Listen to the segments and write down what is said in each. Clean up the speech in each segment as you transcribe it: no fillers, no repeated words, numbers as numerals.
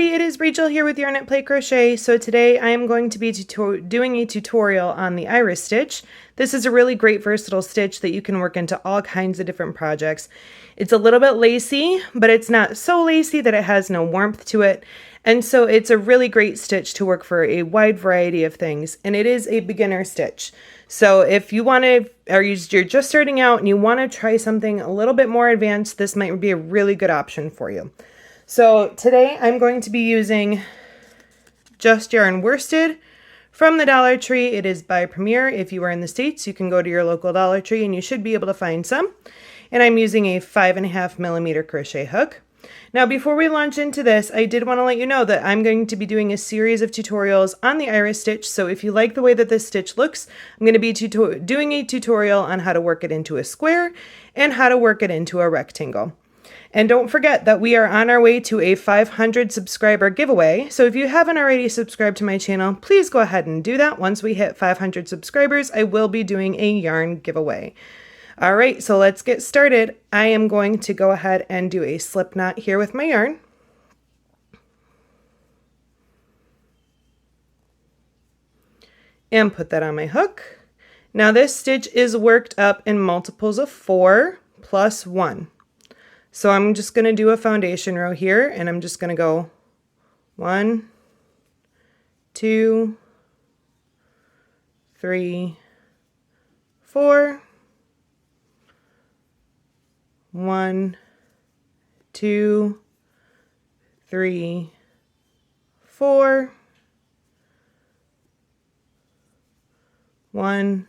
everybody, it is Rachel here with Yarn at Play Crochet. So today I am going to be doing a tutorial on the Iris stitch. This is a really great versatile stitch that you can work into all kinds of different projects. It's a little bit lacy, but it's not so lacy that it has no warmth to it. And so it's a really great stitch to work for a wide variety of things. And it is a beginner stitch. So if you want to, or you're just starting out and you want to try something a little bit more advanced, this might be a really good option for you. So today I'm going to be using Just Yarn Worsted from the Dollar Tree. It is by Premier. If you are in the States, you can go to your local Dollar Tree and you should be able to find some. And I'm using a 5.5mm crochet hook. Now before we launch into this, I did want to let you know that I'm going to be doing a series of tutorials on the Iris stitch. So if you like the way that this stitch looks, I'm going to be doing a tutorial on how to work it into a square and how to work it into a rectangle. And don't forget that we are on our way to a 500 subscriber giveaway. So if you haven't already subscribed to my channel, please go ahead and do that. Once we hit 500 subscribers, I will be doing a yarn giveaway. All right, so let's get started. I am going to go ahead and do a slip knot here with my yarn. And put that on my hook. Now this stitch is worked up in multiples of 4 plus 1. So I'm just going to do a foundation row here, and I'm just going to go 1, 2, 3, 4, 1, 2, 3, 4, 1,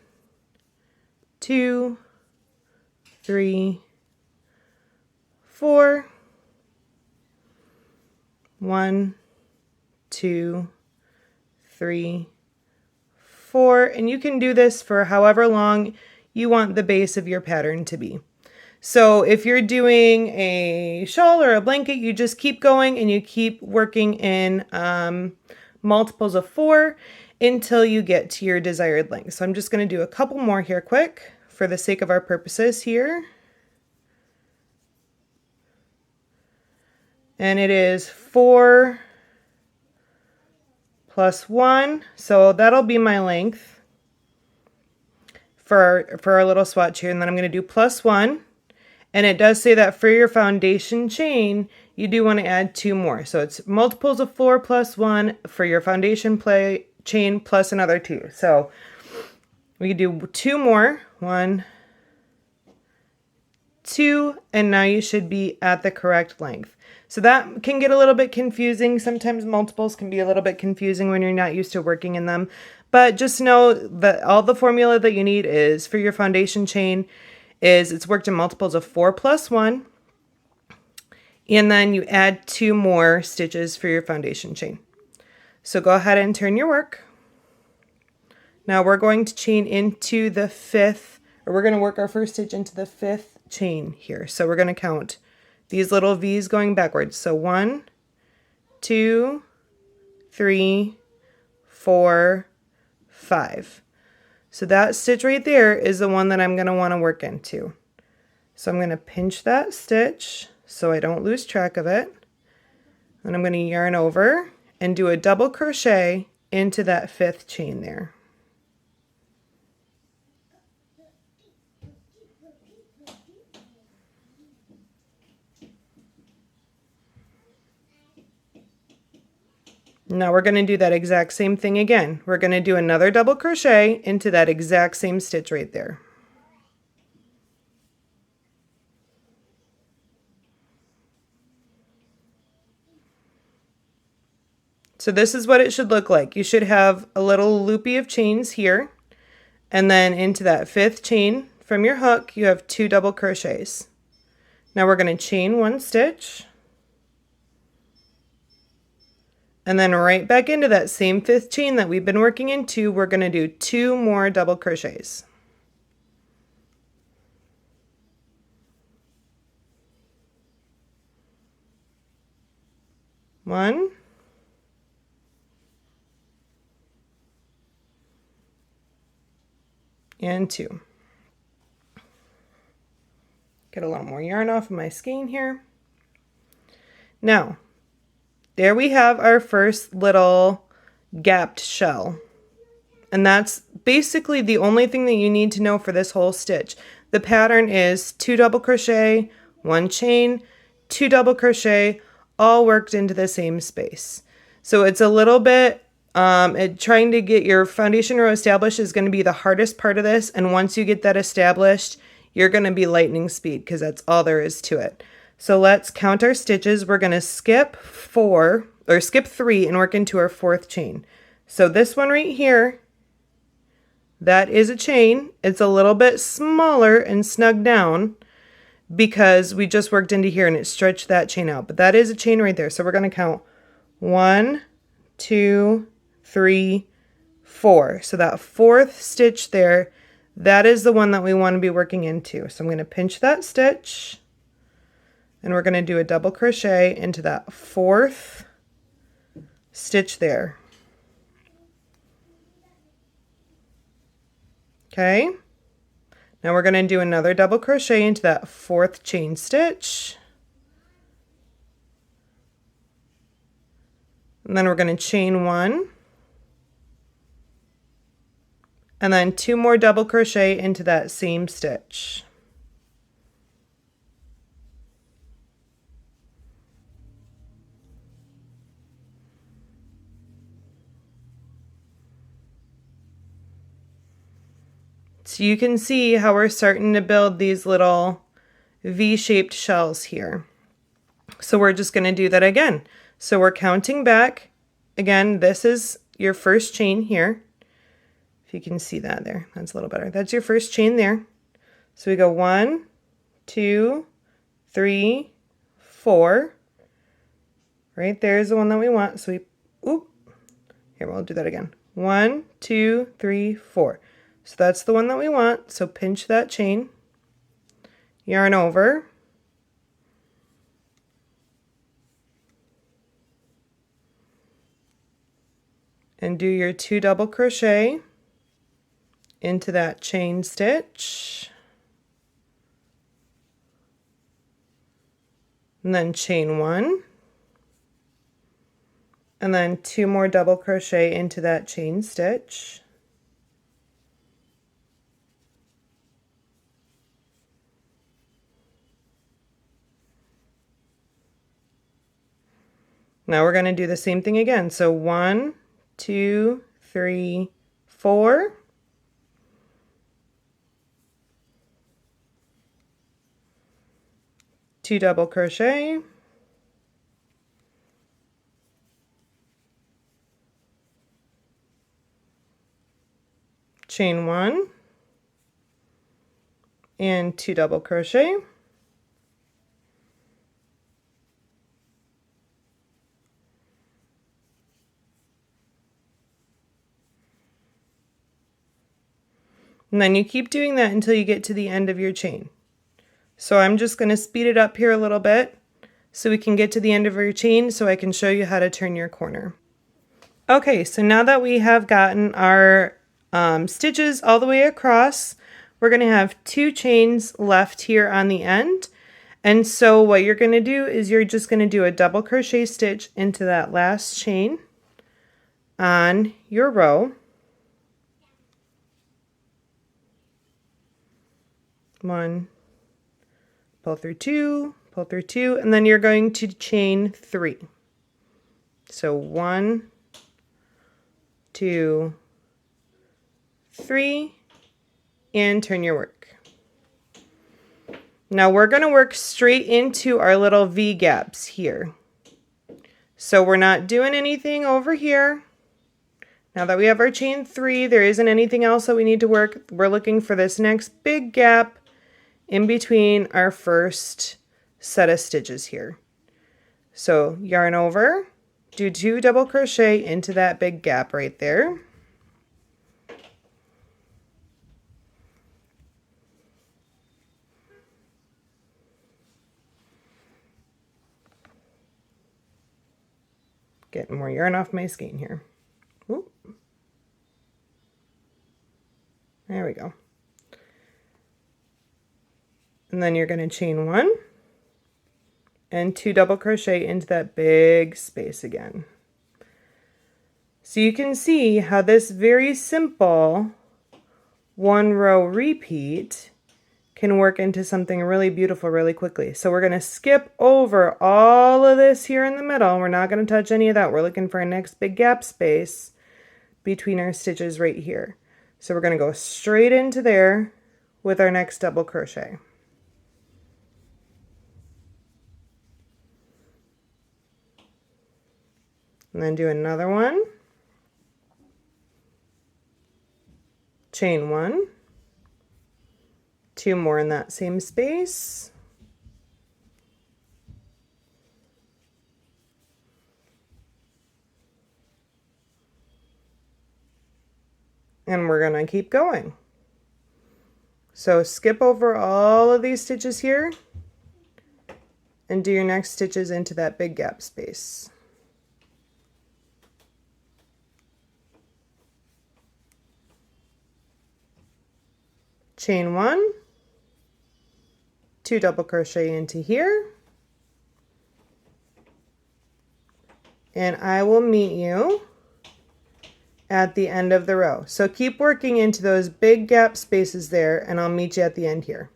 2, 3, 4, 1, 2, 3, 4, and you can do this for however long you want the base of your pattern to be. So if you're doing a shawl or a blanket, you just keep going and you keep working in multiples of 4 until you get to your desired length. So I'm just going to do a couple more here quick for the sake of our purposes here. And it is 4 plus 1, so that'll be my length for our little swatch here. And then I'm going to do plus 1, and it does say that for your foundation chain you do want to add 2 more, so it's multiples of 4 plus 1 for your foundation chain plus another 2. So we can do 2 more, 1, 2, and now you should be at the correct length. So that can get a little bit confusing. Sometimes multiples can be a little bit confusing when you're not used to working in them. But just know that all the formula that you need is for your foundation chain is it's worked in multiples of 4 plus 1. And then you add 2 more stitches for your foundation chain. So go ahead and turn your work. Now we're going to chain into the 5th, or we're going to work our first stitch into the 5th chain here. So we're going to count these little V's going backwards. So 1, 2, 3, 4, 5. So that stitch right there is the one that I'm going to want to work into. So I'm going to pinch that stitch so I don't lose track of it. And I'm going to yarn over and do a double crochet into that 5th chain there. Now we're going to do that exact same thing again. We're going to do another double crochet into that exact same stitch right there. So this is what it should look like. You should have a little loopy of chains here, and then into that 5th chain from your hook you have 2 double crochets. Now we're going to chain 1 stitch, and then right back into that same 5th chain that we've been working into, we're going to do 2 more double crochets. One, and 2. Get a little more yarn off of my skein here. Now, There we have our first little gapped shell. And that's basically the only thing that you need to know for this whole stitch. The pattern is 2 double crochet, 1 chain, 2 double crochet, all worked into the same space. So it's a little bit, trying to get your foundation row established is going to be the hardest part of this. And once you get that established, you're going to be lightning speed because that's all there is to it. So let's count our stitches. We're going to skip 3 and work into our 4th chain. So this one right here, that is a chain. It's a little bit smaller and snug down because we just worked into here and it stretched that chain out. But that is a chain right there. So we're going to count 1, 2, 3, 4. So that 4th stitch there, that is the one that we want to be working into. So I'm going to pinch that stitch and we're going to do a double crochet into that 4th stitch there. Okay, now we're going to do another double crochet into that 4th chain stitch. And then we're going to chain 1. And then 2 more double crochet into that same stitch. So you can see how we're starting to build these little V-shaped shells here. So we're just going to do that again. So we're counting back. Again, this is your first chain here. If you can see that there, that's a little better. That's your first chain there. So we go 1, 2, 3, 4. Right there is the one that we want. So here, we'll do that again. 1, 2, 3, 4. So that's the one that we want. So pinch that chain, yarn over, and do your 2 double crochet into that chain stitch, and then chain 1, and then 2 more double crochet into that chain stitch. Now we're going to do the same thing again. So 1, 2, 3, 4. Two double crochet. Chain 1 and 2 double crochet. And then you keep doing that until you get to the end of your chain. So I'm just going to speed it up here a little bit so we can get to the end of your chain so I can show you how to turn your corner. Okay, so now that we have gotten our stitches all the way across, we're going to have 2 chains left here on the end. And so what you're going to do is you're just going to do a double crochet stitch into that last chain on your row. 1, pull through 2, pull through 2, and then you're going to chain 3. So 1, 2, 3, and turn your work. Now we're going to work straight into our little V gaps here. So we're not doing anything over here. Now that we have our chain 3, there isn't anything else that we need to work. We're looking for this next big gap in between our first set of stitches here. So yarn over, do 2 double crochet into that big gap right there. Getting more yarn off my skein here. Ooh. There we go. And then you're going to chain 1 and 2 double crochet into that big space again. So you can see how this very simple 1 row repeat can work into something really beautiful really quickly. So we're going to skip over all of this here in the middle. We're not going to touch any of that. We're looking for our next big gap space between our stitches right here. So we're going to go straight into there with our next double crochet. And then do another one. Chain 1. 2 more in that same space. And we're going to keep going. So skip over all of these stitches here and do your next stitches into that big gap space. Chain 1, 2 double crochet into here, and I will meet you at the end of the row. So keep working into those big gap spaces there, and I'll meet you at the end here.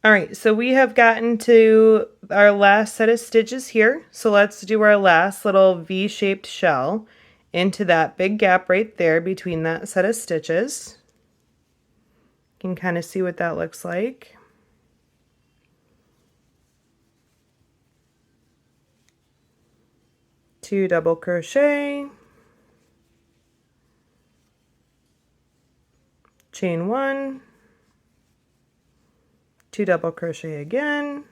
All right, so we have gotten to our last set of stitches here. So let's do our last little V-shaped shell into that big gap right there between that set of stitches. You can kind of see what that looks like. Two double crochet, chain 1, 2 double crochet again,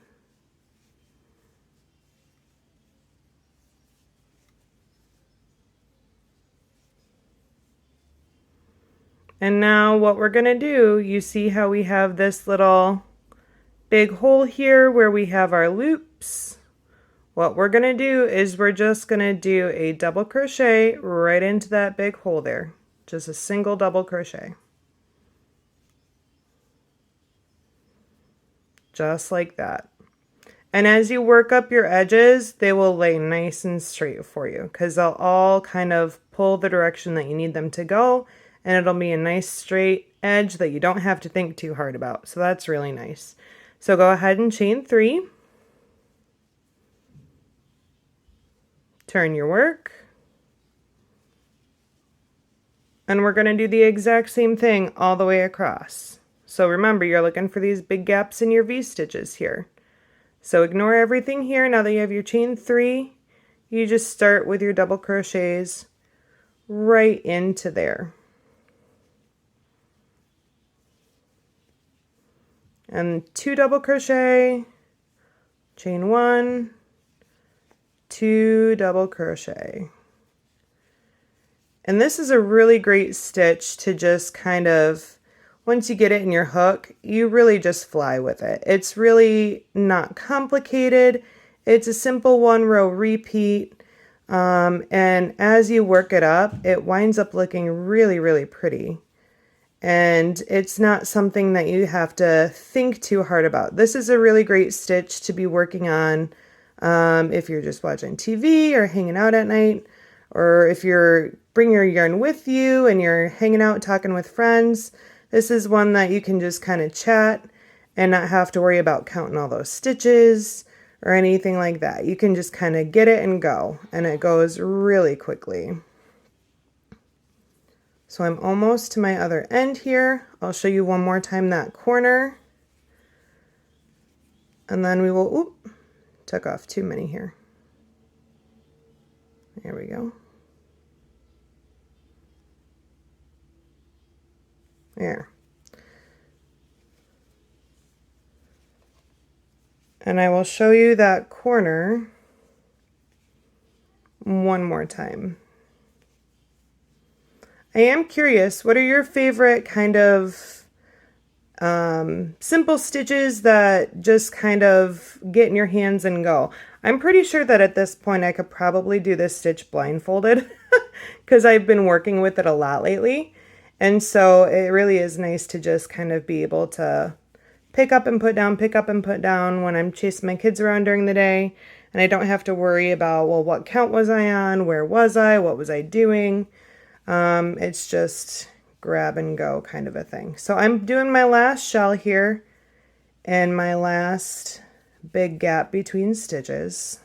and now what we're going to do, you see how we have this little big hole here where we have our loops. What we're going to do is we're just going to do a double crochet right into that big hole there. Just a single double crochet. Just like that. And as you work up your edges, they will lay nice and straight for you because they'll all kind of pull the direction that you need them to go, and it'll be a nice straight edge that you don't have to think too hard about. So that's really nice. So go ahead and chain 3. Turn your work. And we're going to do the exact same thing all the way across. So remember, you're looking for these big gaps in your V-stitches here. So ignore everything here. Now that you have your chain 3, you just start with your double crochets right into there. And 2 double crochet, chain 1, 2 double crochet. And this is a really great stitch to just kind of, once you get it in your hook, you really just fly with it. It's really not complicated. It's a simple 1 row repeat. And as you work it up, it winds up looking really, really pretty. And it's not something that you have to think too hard about. This is a really great stitch to be working on if you're just watching TV or hanging out at night, or if you're bring your yarn with you and you're hanging out talking with friends. This is one that you can just kind of chat and not have to worry about counting all those stitches or anything like that. You can just kind of get it and go, and it goes really quickly. So I'm almost to my other end here. I'll show you one more time that corner. And then we will, oop, took off too many here. There we go. There. And I will show you that corner one more time. I am curious, what are your favorite kind of simple stitches that just kind of get in your hands and go? I'm pretty sure that at this point I could probably do this stitch blindfolded because I've been working with it a lot lately. And so it really is nice to just kind of be able to pick up and put down, pick up and put down when I'm chasing my kids around during the day. And I don't have to worry about, well, what count was I on? Where was I? What was I doing? It's just grab and go kind of a thing. So I'm doing my last shell here and my last big gap between stitches.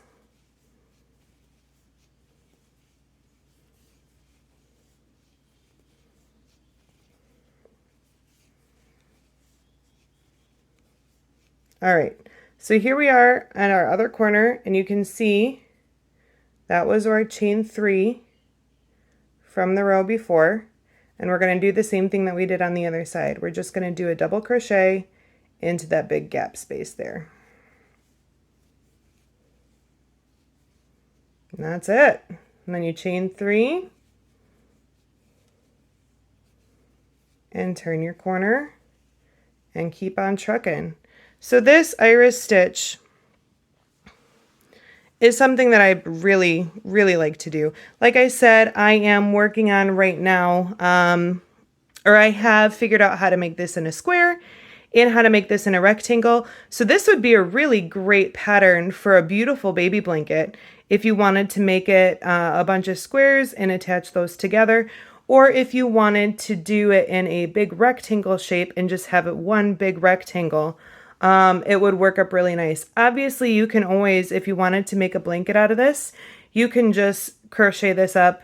All right, so here we are at our other corner, and you can see that was our chain 3 from the row before, and we're going to do the same thing that we did on the other side. We're just going to do a double crochet into that big gap space there. And that's it. And then you chain 3 and turn your corner and keep on trucking. So this iris stitch is something that I really, really like to do. Like I said, I am working on right now, or I have figured out how to make this in a square and how to make this in a rectangle. So this would be a really great pattern for a beautiful baby blanket if you wanted to make it a bunch of squares and attach those together, or if you wanted to do it in a big rectangle shape and just have it one big rectangle. It would work up really nice. Obviously, you can always, if you wanted to make a blanket out of this, you can just crochet this up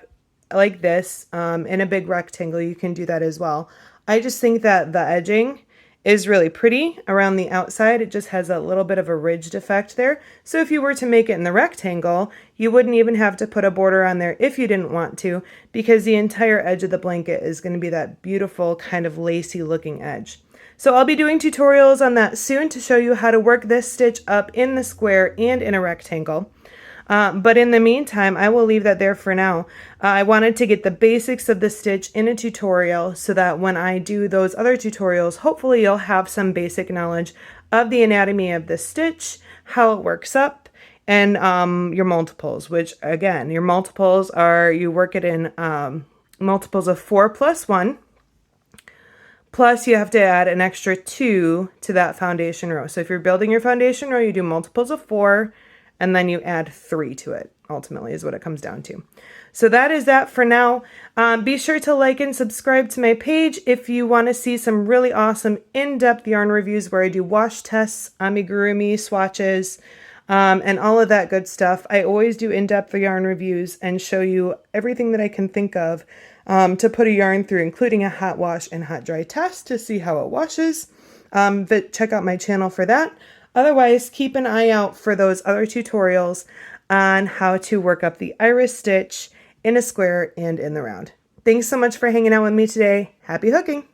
like this in a big rectangle. You can do that as well. I just think that the edging is really pretty around the outside. It just has a little bit of a ridged effect there. So if you were to make it in the rectangle, you wouldn't even have to put a border on there if you didn't want to, because the entire edge of the blanket is going to be that beautiful kind of lacy looking edge. So I'll be doing tutorials on that soon to show you how to work this stitch up in the square and in a rectangle. But in the meantime, I will leave that there for now. I wanted to get the basics of the stitch in a tutorial so that when I do those other tutorials, hopefully you'll have some basic knowledge of the anatomy of the stitch, how it works up, and your multiples, which again, your multiples are, you work it in multiples of 4 plus 1. Plus you have to add an extra 2 to that foundation row. So if you're building your foundation row, you do multiples of 4 and then you add 3 to it, ultimately is what it comes down to. So that is that for now. Be sure to like and subscribe to my page if you want to see some really awesome in-depth yarn reviews where I do wash tests, amigurumi swatches, and all of that good stuff. I always do in-depth yarn reviews and show you everything that I can think of to put a yarn through, including a hot wash and hot dry test to see how it washes. But check out my channel for that. Otherwise, keep an eye out for those other tutorials on how to work up the iris stitch in a square and in the round. Thanks so much for hanging out with me today. Happy hooking!